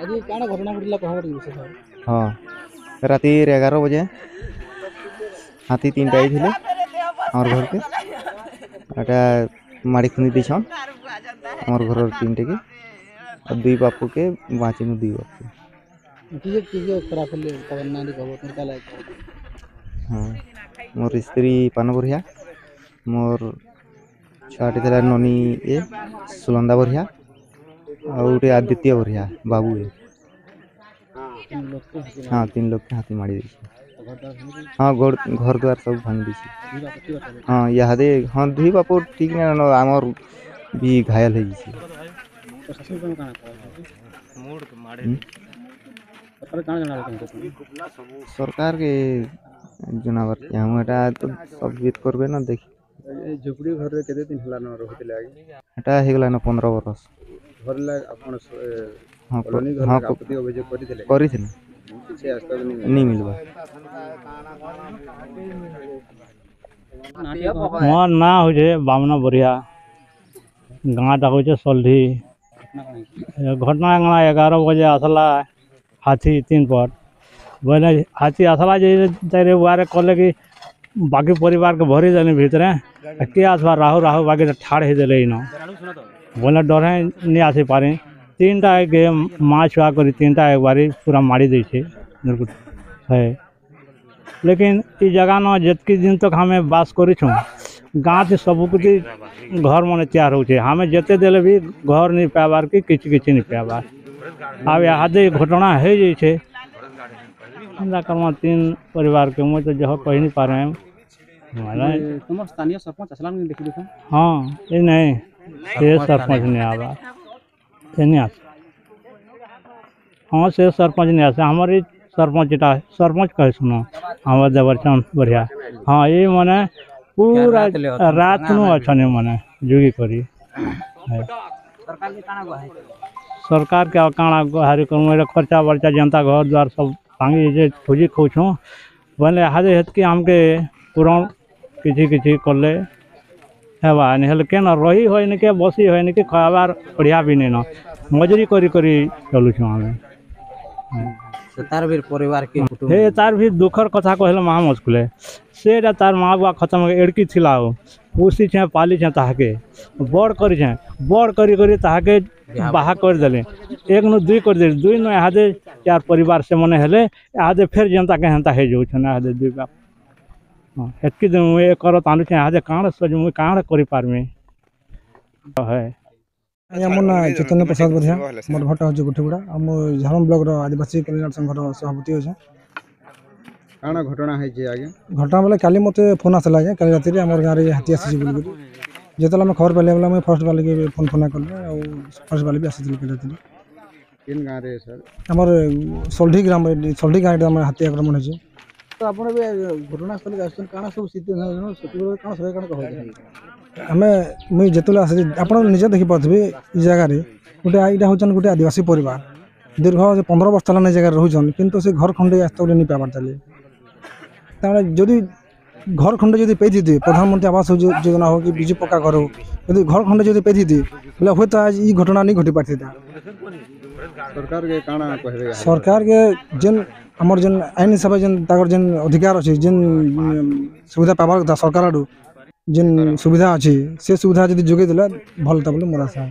ଆଜି କାଣା ଘଟଣା ଘଟିଲା କହ ଟିକେ ବିଶେଷ ଭାବେ। हाँ राति 11 बजे हाथी 3टा आइथिले हमर घर के एटा माड़ी खुनी दिछन हमर घर 3टे के और 2 बापू के बाँची में 2 बापू। किजे खराब हेले तब नानी कहबो तुम काला हाँ मोर स्त्री पान बरिया मोर छुआटे थिला ननी ए सुलंदा बरिया और गोटे आदित्य बरिया बाबू ए। लोग के हाथी हाँ मारी 3 लोग के हाथी मारी दी। घर द्वार भांगी हाँ घर द्वार सब भांग दी। दुई बाप ठीक আছে हाँ यादे हाँ 2 बापू ठीक ना आमर भी घायल है जी। प्रशासन को काना कहबो सरकार काना जाना चाहते सरकार के जनावर हम एटा तो सब बीत करबे ना देखी ए झुपड़ी घर रे केते दिन हला न रहतिले आगे एटा हे गला ना 15 बरस। घर ला अपन हाँ कॉलोनी घर हाँ ला आपत्ति अभियोग करथिले करी थी से आज तक नहीं मिलबा। मोर ना हो बामना बरिया गाँटा हो सल्ढी घटना 11 बजे आसला हाथी 3 पर बोले हाथी आसला जे वारे कले कि बाकी परिवार के भरी देने भितरे के आसवा राहु राहु बाकी ठाड़ ही देले इन बोले डरे नहीं आसी पारे 3टा के माँ छुआ कर 3टा एक बारी पूरा मारी दी है। लेकिन इस जगह न जितकी दिन तक हमें बास कर गाँ से सबकुछ घर मन तैयार हो हमें जिते देले भी घर नहीं पाबार कि किसी नहीं पाबार अब यहाँ घटना है जैसे कर्मा 3 परिवार के मुझे तो जह कही नहीं पा रहे हैं तुम स्थानीय सरपंच असला नहीं देखि देखो हाँ ये नहीं से सरपंच नहीं आवा से नहीं आस हाँ से सरपंच नहीं आसे हमारी सरपंच कहे सुनो हमारे देवरचंद बढ़िया हाँ ये मैंने पूरा रात नु अच्छा नहीं मैंने जुगी करी सरकार के काଣା गुहारी कर खर्चा वर्चा जनता घर द्वार सब भांगी खोजी खोछू बोले हाजे हेतकी हमके पूरण किसी कले हेबा नहीं के न रही हो के बसी हो के खाबार बढ़िया भी नहीं न मजूरी करी चलुछु हमें तार भी परिवार के हे तार भी दुखर कथा कहले महा मुश्किल से तार माँ बुआ खत्म एड़की थिला हो पोसी छे पाली छे ताके बड़ करी ताके बाहा कर देले 1 नु 2 कर दे 2 नु हादे 4 परिवार से मने हेले हादे फिर जनता के हंता हे जो छना हादे 2 बाप हां एतकी दिन ए करो तानु छे हादे काण सज मु काण करि पारमे है ना चैतन्य प्रसाद बढ़िया मोर घरटा हो गोठेगुड़ा आम झारम ब्लॉक रो आदिवासी कल्याण संघ सभापति हो काना घटना है जे आगे घटना बोले काली मते फोन आसला जे काली राति रे हमर गारे हाथी आसी बोल जेतला मैं खबर पाले मैं फर्स्ट वाले के फोन करले और फर्स्ट वाले भी आसी काली राति किन गां रे सर हमर सोल्ढी ग्राम सोल्ढी गां रे हाथी आक्रमण हो तो आपण भी घटना स्थल आसन काना सब स्थिति न सती काना सरे काना कहै हमें मुई जेतला आसी आपण निजे देखि पाथबे ई जगह रे गोटे आइडा होचन गोटे आदिवासी परिवार दीर्घ 15 वर्ष तला नै जगह रहउछन किंतु से घर खंडे आस्तले नि पाबार चले ताले जदि घर खंडे जदि पेथि दे प्रधानमंत्री आवास योजना हो कि बिजु पक्का घर हो यदि घर खंडे जदि पेथि दे बोले होय त आज ई घटना नि घटी पाथिता सरकार के काना कहबे सरकार के जेन हमर जेन आईन हिसाब जेन ताकर जेन अधिकार अछि जेन सुविधा पाबार था सरकार आडू जेन सुविधा अछि से सुविधा जदि जोगे देला भल ता बोले मोर आशा।